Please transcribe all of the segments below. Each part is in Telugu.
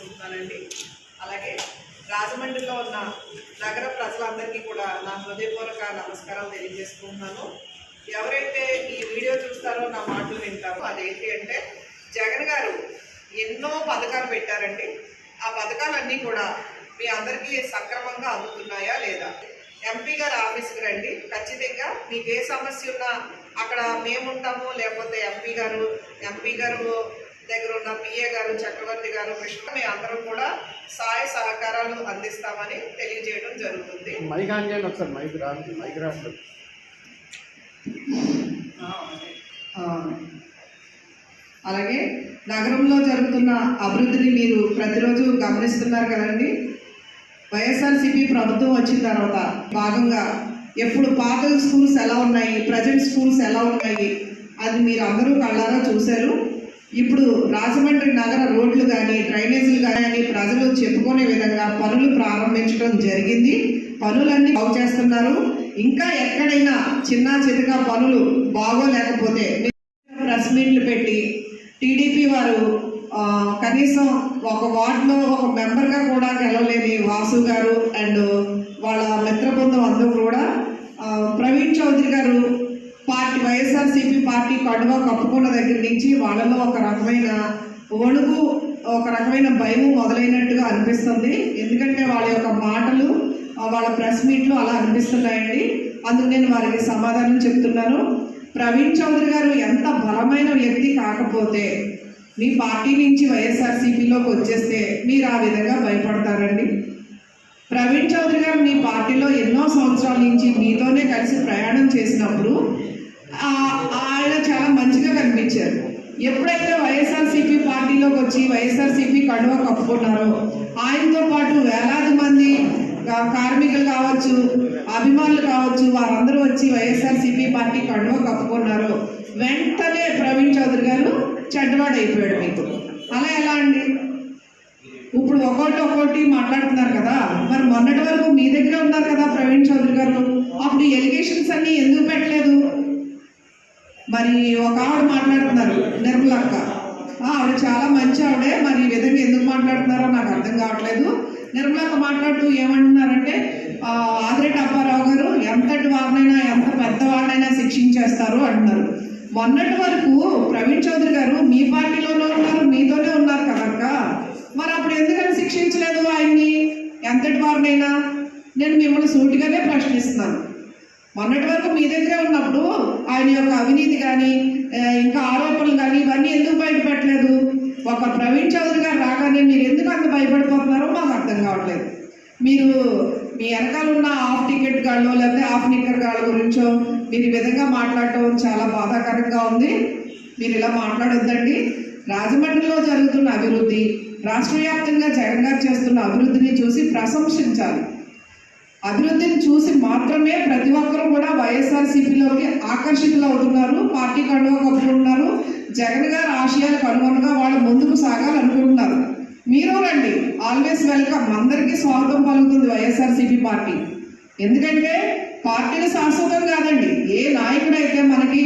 తెలియజేసుకుంటున్నానండి. అలాగే రాజమండ్రిలో ఉన్న నగర ప్రజలందరికీ కూడా నా హృదయపూర్వక నమస్కారాలు తెలియజేసుకుంటున్నాను. ఎవరైతే ఈ వీడియో చూస్తారో నా మాటలు వింటారో అదేంటి అంటే, జగన్ గారు ఎన్నో పథకాలు పెట్టారండి. ఆ పథకాలన్నీ కూడా మీ అందరికీ సక్రమంగా అందుతున్నాయా లేదా? ఎంపీ గారు ఆఫీస్కి రండి, ఖచ్చితంగా మీకు ఏ సమస్య ఉన్నా అక్కడ మేముంటాము, లేకపోతే ఎంపీ గారు దగ్గర ఉన్న పిఏ గారు, చక్రవర్తి గారు, కృష్ణ, మీ అందరం కూడా సహాయ సహకారాలు అందిస్తామని తెలియజేయడం జరుగుతుంది. అలాగే నగరంలో జరుగుతున్న అభివృద్ధిని మీరు ప్రతిరోజు గమనిస్తున్నారు కదండి. వైఎస్ఆర్సీపీ ప్రభుత్వం వచ్చిన తర్వాత భాగంగా ఎప్పుడు పాత స్కూల్స్ ఎలా ఉన్నాయి, ప్రజెంట్ స్కూల్స్ ఎలా ఉన్నాయి, అది మీరు అందరూ కళ్ళారా చూశారు. ఇప్పుడు రాజమండ్రి నగర రోడ్లు కానీ, డ్రైనేజీలు కానీ ప్రజలు చెప్పుకునే విధంగా పనులు ప్రారంభించడం జరిగింది. పనులన్నీ బాగు చేస్తున్నారు. ఇంకా ఎక్కడైనా చిన్న చితక పనులు బాగోలేకపోతే ప్రెస్ మీట్లు పెట్టి టీడీపీ వారు కనీసం ఒక వార్డులో ఒక మెంబర్గా కూడా గెలవలేని వాసు గారు అండ్ వాళ్ళ మిత్ర బృందం అందరూ కూడా ప్రవీణ్ చౌదరి గారు వైఎస్ఆర్సీపీ పార్టీ కండువా కప్పుకున్న దగ్గర నుంచి వాళ్ళలో ఒక రకమైన వణుకు, ఒక రకమైన భయం మొదలైనట్టుగా అనిపిస్తుంది. ఎందుకంటే వాళ్ళ యొక్క మాటలు, వాళ్ళ ప్రెస్ మీట్లు అలా అనిపిస్తున్నాయండి. అందుకు నేను వారికి సమాధానం చెప్తున్నాను. ప్రవీణ్ చౌదరి గారు ఎంత బలమైన వ్యక్తి కాకపోతే మీ పార్టీ నుంచి వైఎస్ఆర్సీపీలోకి వచ్చేస్తే మీరు ఆ విధంగా భయపడతారండి. ప్రవీణ్ చౌదరి గారు మీ పార్టీలో ఎన్నో సంవత్సరాల నుంచి మీతోనే కలిసి ప్రయాణం చేసినప్పుడు ఆయన చాలా మంచిగా కనిపించారు. ఎప్పుడైతే వైఎస్ఆర్సీపీ పార్టీలోకి వచ్చి వైఎస్ఆర్సీపీ కండువా కప్పుకున్నారో ఆయనతో పాటు వేలాది మంది కార్మికులు కావచ్చు, అభిమానులు కావచ్చు, వారందరూ వచ్చి వైఎస్ఆర్సీపీ పార్టీ కండువా కప్పుకున్నారు. వెంటనే ప్రవీణ్ చౌదరి గారు చెడ్డవాడు అయిపోయాడు మీకు. అలా ఎలా అండి? ఇప్పుడు ఒక్కొక్కటి మాట్లాడుతున్నారు కదా, మరి మొన్నటి వరకు మీ దగ్గర ఉన్నారు కదా ప్రవీణ్ చౌదరి గారు, అప్పుడు ఎలిగేషన్స్ అన్నీ ఎందుకు పెట్టలేదు? మరి ఒక ఆవిడ మాట్లాడుతున్నారు, నిర్మలక్క, ఆవిడ చాలా మంచి ఆవిడే, మరి ఈ విధంగా ఎందుకు మాట్లాడుతున్నారో నాకు అర్థం కావట్లేదు. నిర్మలక్క మాట్లాడుతూ ఏమంటున్నారంటే, ఆదిరెడ్డి అప్పారావు గారు ఎంతటి వారినైనా, ఎంత పెద్దవాడినైనా శిక్షించేస్తారు అంటున్నారు. మొన్నటి వరకు ప్రవీణ్ చౌదరి గారు మీ పార్టీలోనే ఉన్నారు, మీతోనే ఉన్నారు కనుక మరి అప్పుడు ఎందుకని శిక్షించలేదు ఆయన్ని, ఎంతటి వారినైనా? నేను మిమ్మల్ని సూటిగానే ప్రశ్నిస్తున్నాను. మొన్నటి వరకు మీ దగ్గరే ఉన్నప్పుడు ఆయన యొక్క అవినీతి కానీ, ఇంకా ఆరోపణలు కానీ ఇవన్నీ ఎందుకు బయటపెట్టలేదు? ఒక ప్రవీణ్ చౌదరి గారు రాగానే మీరు ఎందుకు అంత భయపడిపోతున్నారో మాకు అర్థం కావట్లేదు. మీరు మీ వెనకాల ఉన్న హాఫ్ టికెట్ గాళ్ళు లేకపోతే హాఫ్ నిక్కర్ గాళ్ళ గురించో మీరు ఈ విధంగా మాట్లాడటం చాలా బాధాకరంగా ఉంది. మీరు ఇలా మాట్లాడొద్దండి. రాజమండ్రిలో జరుగుతున్న అభివృద్ధి, రాష్ట్ర వ్యాప్తంగా జగన్ గారు చేస్తున్న అభివృద్ధిని చూసి ప్రశంసించాలి. అభివృద్ధిని చూసి మాత్రమే ప్రతి ఒక్కరూ కూడా వైఎస్ఆర్సీపీలోకి ఆకర్షితులు అవుతున్నారు, పార్టీ కండువా కప్పుకుంటున్నారు, జగన్ గారు ఆశయాలకు అనుగుణంగా వాళ్ళు ముందుకు సాగాలనుకుంటున్నారు. మీరు రండి, ఆల్వేస్ వెల్కమ్. అందరికీ స్వాగతం పలుకుతుంది వైఎస్ఆర్సీపీ పార్టీ. ఎందుకంటే పార్టీలు శాశ్వతం కాదండి. ఏ నాయకుడైతే మనకి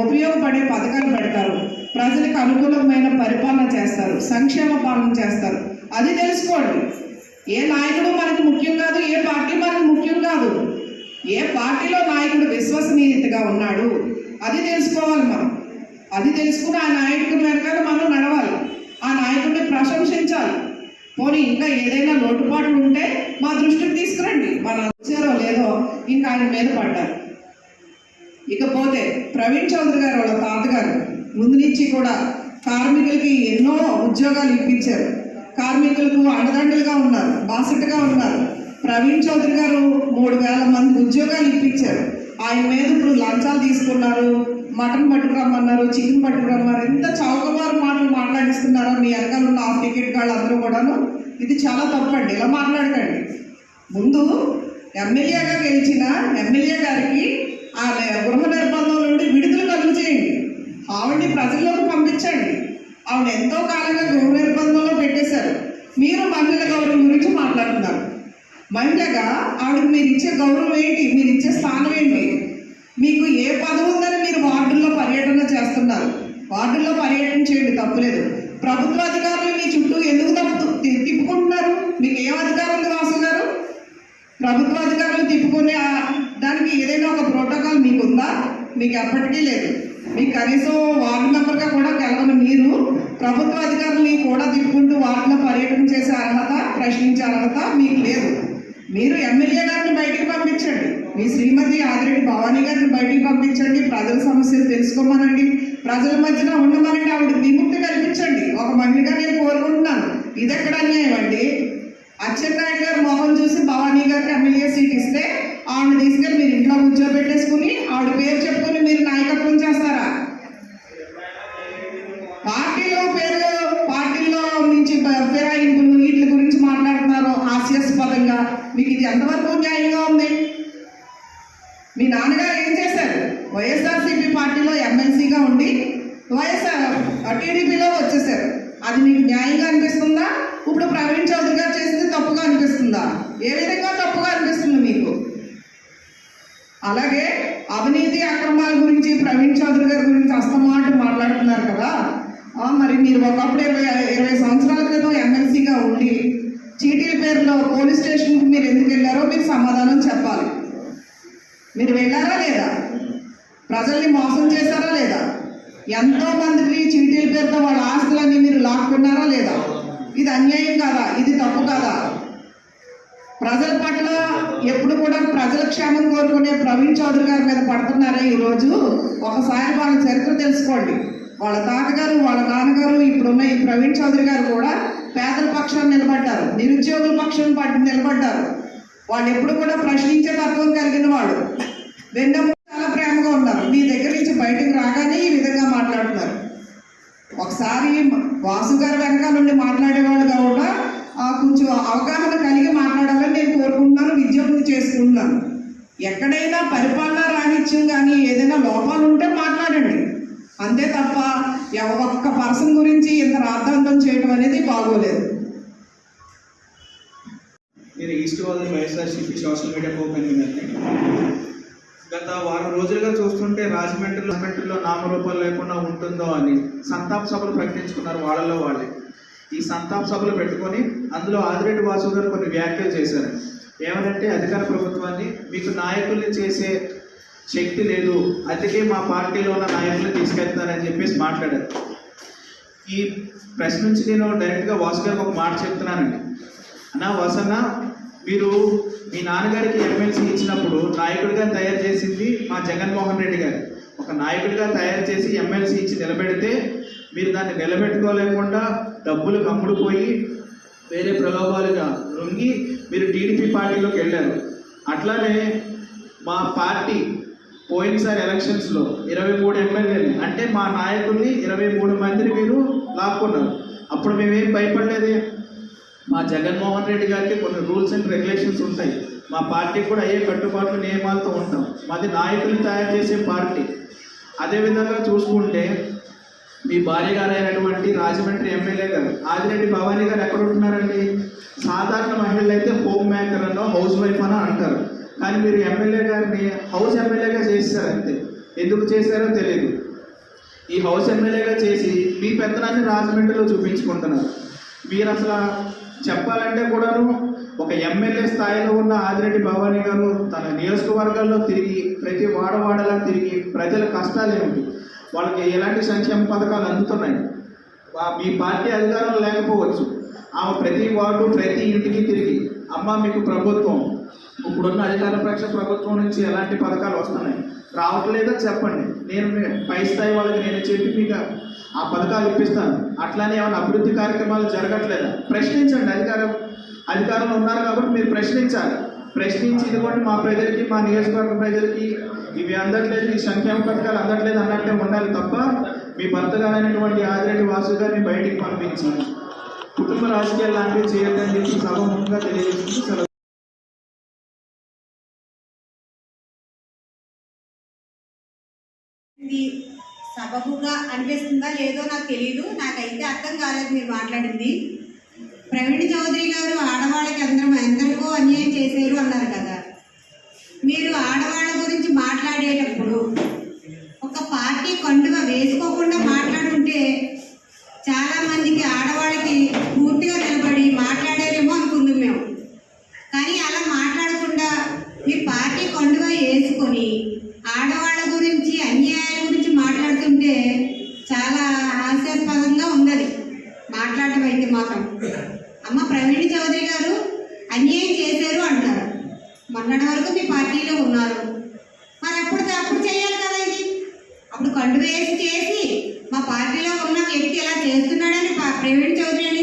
ఉపయోగపడే పథకాలు పెడతారు, ప్రజలకు అనుకూలమైన పరిపాలన చేస్తారు, సంక్షేమ పాలన చేస్తారు, అది తెలుసుకోండి. ఏ నాయకుడు మనకు ముఖ్యం కాదు, ఏ పార్టీ మనకు ముఖ్యం కాదు. ఏ పార్టీలో నాయకుడు విశ్వసనీయతగా ఉన్నాడు అది తెలుసుకోవాలి మనం. అది తెలుసుకుని ఆ నాయకుడి వెనకాల మనం నడవాలి, ఆ నాయకుడిని ప్రశంసించాలి. పోనీ ఇంకా ఏదైనా లోటుపాట్లు ఉంటే మా దృష్టికి తీసుకురండి. మన వచ్చారో లేదో ఇంకా ఆయన మీద పడ్డారు. ఇకపోతే ప్రవీణ్ చౌదరి గారు వాళ్ళ తాతగారు ముందు నుంచి కూడా కార్మికులకి ఎన్నో ఉద్యోగాలు ఇప్పించారు. కార్మికులకు అండదండలుగా ఉన్నారు, బాసటగా ఉన్నారు. ప్రవీణ్ చౌదరి గారు 3,000 మంది ఉద్యోగాలు ఇప్పించారు. ఆయన మీద ఇప్పుడు లంచాలు తీసుకున్నారు, మటన్ పట్టుకురమ్మన్నారు, చికెన్ పట్టుకురమ్మన్నారు. ఎంత చౌకబారు మాటలు మాట్లాడిస్తున్నారో మీ వెనకాల ఉన్న హాఫ్ టికెట్ వాళ్ళు అందరూ కూడాను. ఇది చాలా తప్పండి, ఇలా మాట్లాడకండి. ముందు ఎమ్మెల్యేగా గెలిచిన ఎమ్మెల్యే గారికి ఆ గృహ నిర్బంధం నుండి విడుదల కలుగు చేయండి. ఆవిడ్ని ప్రజల్లోకి పంపించండి. ఆవిడ ఎంతో కాలంగా గృహ నిర్బంధంలో పెట్టేశారు. మీరు మహిళల గౌరవం గురించి మాట్లాడుతున్నారు. మహిళగా ఆవిడకి మీరు ఇచ్చే గౌరవం ఏంటి, మీరు ఇచ్చే స్థానం ఏంటి? మీకు ఏ పదవి ఉందని మీరు వార్డుల్లో పర్యటన చేస్తున్నారు? వార్డుల్లో పర్యటన చేయండి, తప్పులేదు. ప్రభుత్వ అధికారులు మీ చుట్టూ ఎందుకు మీకు ఏం అధికారం ఉంది వాసు గారు? ప్రభుత్వ అధికారులు తిప్పుకునే దానికి ఏదైనా ఒక ప్రోటోకాల్ మీకు ఉందా? మీకు ఎప్పటికీ లేదు. మీకు కనీసం వార్డు మెంబర్గా కూడా గెలవని మీరు ప్రభుత్వ అధికారులని కూడా తిప్పుకుంటూ వార్డులో పర్యటన చేసే అర్హత, ప్రశ్నించే అర్హత మీకు లేదు. మీరు ఎమ్మెల్యే గారిని బయటికి పంపించండి, మీ శ్రీమతి ఆదిరెడ్డి భవానీ గారిని బయటికి పంపించండి, ప్రజల సమస్యలు తెలుసుకోమనండి, ప్రజల మధ్యన ఉండమనండి, ఆవిడ విముక్తి కల్పించండి. ఒక మహిళగా నేను కోరుకుంటున్నాను. ఇది ఎక్కడ అన్యాయం అండి? అచ్చెన్నాయుడు గారు మొహం చూసి భవానీ గారికి ఎమ్మెల్యే సీట్ ఇస్తే ఆవిడ తీసుకెళ్ళి మీరు ఇంట్లో కూర్చోబెట్టేసుకుని ఆవిడ పేరు చెప్పుకుని మీరు నాయకత్వం చేస్తారా? పార్టీలో నుంచి ఫిరాయింపులు వీటి గురించి మాట్లాడుతున్నారు హాస్యాస్పదంగా. మీకు ఇది ఎంతవరకు న్యాయంగా ఉంది? మీ నాన్నగారు ఏం చేశారు? వైఎస్ఆర్సీపీ పార్టీలో ఎమ్మెల్సీగా ఉండి టీడీపీలో వచ్చేసారు. అది మీకు న్యాయంగా అనిపిస్తుందా? ఇప్పుడు ప్రవీణ్ చౌదరి గారు చేసింది తప్పుగా అనిపిస్తుందా? ఏ విధంగా తప్పుగా అనిపిస్తుంది మీకు? అలాగే అవినీతి అక్రమాల గురించి ప్రవీణ్ చౌదరి గారి గురించి అస్తమాట మాట్లాడుతున్నారు కదా. మరి మీరు ఒకప్పుడు 20 సంవత్సరాల క్రితం ఎమ్మెల్సీగా ఉండి చీటీల పేరులో పోలీస్ స్టేషన్కి మీరు ఎందుకు వెళ్ళారో మీరు సమాధానం చెప్పాలి. మీరు వెళ్ళారా లేదా? ప్రజల్ని మోసం చేశారా లేదా? ఎంతో మందికి చీటీల పేరుతో వాళ్ళ ఆస్తులన్నీ మీరు లాక్కున్నారా లేదా? ఇది అన్యాయం కాదా? ఇది తప్పు కాదా? ప్రజల పట్ల ఎప్పుడు కూడా ప్రజల క్షేమం కోరుకునే ప్రవీణ్ చౌదరి గారి మీద పడుతున్నారా ఈరోజు? ఒకసారి వాళ్ళ చరిత్ర తెలుసుకోండి. వాళ్ళ తాతగారు, వాళ్ళ నాన్నగారు, ఇప్పుడున్న ఈ ప్రవీణ్ చౌదరి గారు కూడా పేదల పక్షాన్ని నిలబడ్డారు, నిరుద్యోగుల పక్షాన్ని నిలబడ్డారు. వాళ్ళు ఎప్పుడు కూడా ప్రశ్నించే తత్వం కలిగిన వాడు. వెన్నెమ్మ చాలా ప్రేమగా ఉన్నారు. మీ దగ్గర నుంచి బయటకు రాగానే ఈ విధంగా మాట్లాడుతున్నారు. ఒకసారి వాసు గారు వెనకాల నుండి మాట్లాడేవాళ్ళుగా కూడా కొంచెం అవగాహన కలిగి మాట్లాడాలని నేను కోరుకుంటున్నాను, విజ్ఞప్తి చేసుకుంటున్నాను. ఎక్కడైనా పరిపాలన రాహిత్యం కానీ ఏదైనా లోపాలు ఉంటే మాట్లాడండి, అంతే తప్ప ఒక్క పర్సన్ గురించి ఇంత రాద్ధాంతం చేయడం అనేది బాగోలేదు. నేను East Godavari YSRCP social media కన్వీనర్ని. గత వారం రోజులుగా చూస్తుంటే రాజమండ్రిలో నామరూపాలు లేకుండా ఉంటుందో అని సంతాప సభలు ప్రకటించుకున్నారు వాళ్ళలో వాళ్ళే. ఈ సంతాప సభలు పెట్టుకొని అందులో ఆదిరెడ్డి వాసు గారు కొన్ని వ్యాఖ్యలు చేశారు. ఏమనంటే అధికార ప్రభుత్వాన్ని మీకు నాయకుల్ని చేసే శక్తి లేదు, అందుకే మా పార్టీలో ఉన్న నాయకులు తీసుకెళ్తారని చెప్పేసి మాట్లాడారు. ఈ ప్రెస్ నుంచి నేను డైరెక్ట్గా వాసు గారికి ఒక మాట చెప్తున్నానండి. అన్నా వాసన్న, మీరు మీ నాన్నగారికి ఎమ్మెల్సీ ఇచ్చినప్పుడు నాయకుడిగా తయారు చేసింది మా జగన్మోహన్ రెడ్డి గారు. ఒక నాయకుడిగా తయారు చేసి ఎమ్మెల్సీ ఇచ్చి నిలబెడితే మీరు దాన్ని నిలబెట్టుకోలేకుండా డబ్బులు కమ్ముడుపోయి వేరే ప్రలోభాలుగా లొంగి మీరు టీడీపీ పార్టీలోకి వెళ్ళారు. అట్లానే మా పార్టీ పోయినసారి ఎలక్షన్స్లో 23 ఎమ్మెల్యేలు అంటే మా నాయకుల్ని 23 మందిని మీరు లాక్కున్నారు. అప్పుడు మేమేం భయపడలేదే. మా జగన్మోహన్ రెడ్డి గారికి కొన్ని రూల్స్ అండ్ రెగ్యులేషన్స్ ఉంటాయి, మా పార్టీకి కూడా అయ్యే కట్టుబాట్లు నియమాలతో ఉంటాం. మాది నాయకుల్ని తయారు చేసే పార్టీ. అదేవిధంగా చూసుకుంటే మీ భార్య గారు అయినటువంటి రాజమండ్రి ఎమ్మెల్యే గారు ఆదిరెడ్డి భవానీ గారు ఎక్కడ ఉంటున్నారండి? సాధారణ మహిళలు అయితే హోమ్ మేకర్ అనో హౌస్ వైఫ్ అనో అంటారు, కానీ మీరు ఎమ్మెల్యే గారిని హౌస్ ఎమ్మెల్యేగా చేశారు. అంతే, ఎందుకు చేశారో తెలియదు. ఈ హౌస్ ఎమ్మెల్యేగా చేసి మీ పెత్తనాన్ని రాజమండ్రిలో చూపించుకుంటున్నారు. మీరు అసలు చెప్పాలంటే కూడాను ఒక ఎమ్మెల్యే స్థాయిలో ఉన్న ఆదిరెడ్డి భవానీ గారు తన నియోజకవర్గాల్లో తిరిగి ప్రతి వాడవాడలా తిరిగి ప్రజల కష్టాలు ఏమిటి, వాళ్ళకి ఎలాంటి సంక్షేమ పథకాలు అందుతున్నాయి, మీ పార్టీ అధికారం లేకపోవచ్చు, ఆమె ప్రతి వార్డు ప్రతి ఇంటికి తిరిగి అమ్మ మీకు ప్రభుత్వం ఇప్పుడున్న అధికార పక్ష ప్రభుత్వం నుంచి ఎలాంటి పథకాలు వస్తున్నాయి, రావట్లేదో చెప్పండి, నేను పై స్థాయి వాళ్ళకి నేను చెప్పి మీకు ఆ పథకాలు ఇప్పిస్తాను. అట్లానే ఏమైనా అభివృద్ధి కార్యక్రమాలు జరగట్లేదా ప్రశ్నించండి. అధికారంలో ఉన్నారు కాబట్టి మీరు ప్రశ్నించాలి. ప్రశ్నించి ఇదిగోండి మా ప్రజలకి, మా నియోజకవర్గ ప్రజలకి ఇవి అందట్లేదు, ఈ సంక్షేమ పథకాలు అందట్లేదు అన్నట్టే ఉండాలి తప్ప మీ భర్త గారైనటువంటి ఆదిరెడ్డి వాసు గారిని బయటికి పంపించి కుటుంబ రాజకీయాలు లాంటివి చేయొద్దని చెప్పి సభముఖంగా తెలియజేస్తుంది. సెలవు. సబబుగా అనిపిస్తుందా లేదో నాకు తెలియదు, నాకైతే అర్థం కాలేదు మీరు మాట్లాడింది. ప్రవీణ్ చౌదరి గారు ఆడవాళ్ళకి ఎందరికో అన్యాయం చేశారు అన్నారు కదా. మీరు ఆడవాళ్ళ గురించి మాట్లాడేటప్పుడు ఒక పార్టీ కండువ వేసుకోకుండా మాట్లాడుంటే చాలామందికి ఆడవాళ్ళకి పూర్తిగా నిలబడి మాట్లాడారేమో అనుకుంది వచ్చాం. అమ్మ ప్రవీణ్ చౌదరి గారు అన్యాయం చేశారు అంటారు. మొన్నటి వరకు మీ పార్టీలో ఉన్నారు, మరి అప్పుడు చేయాలి కదా ఇది. అప్పుడు కండు వేసి చేసి మా పార్టీలో ఉన్న వ్యక్తి ఇలా చేస్తున్నాడని ప్రవీణ్ చౌదరి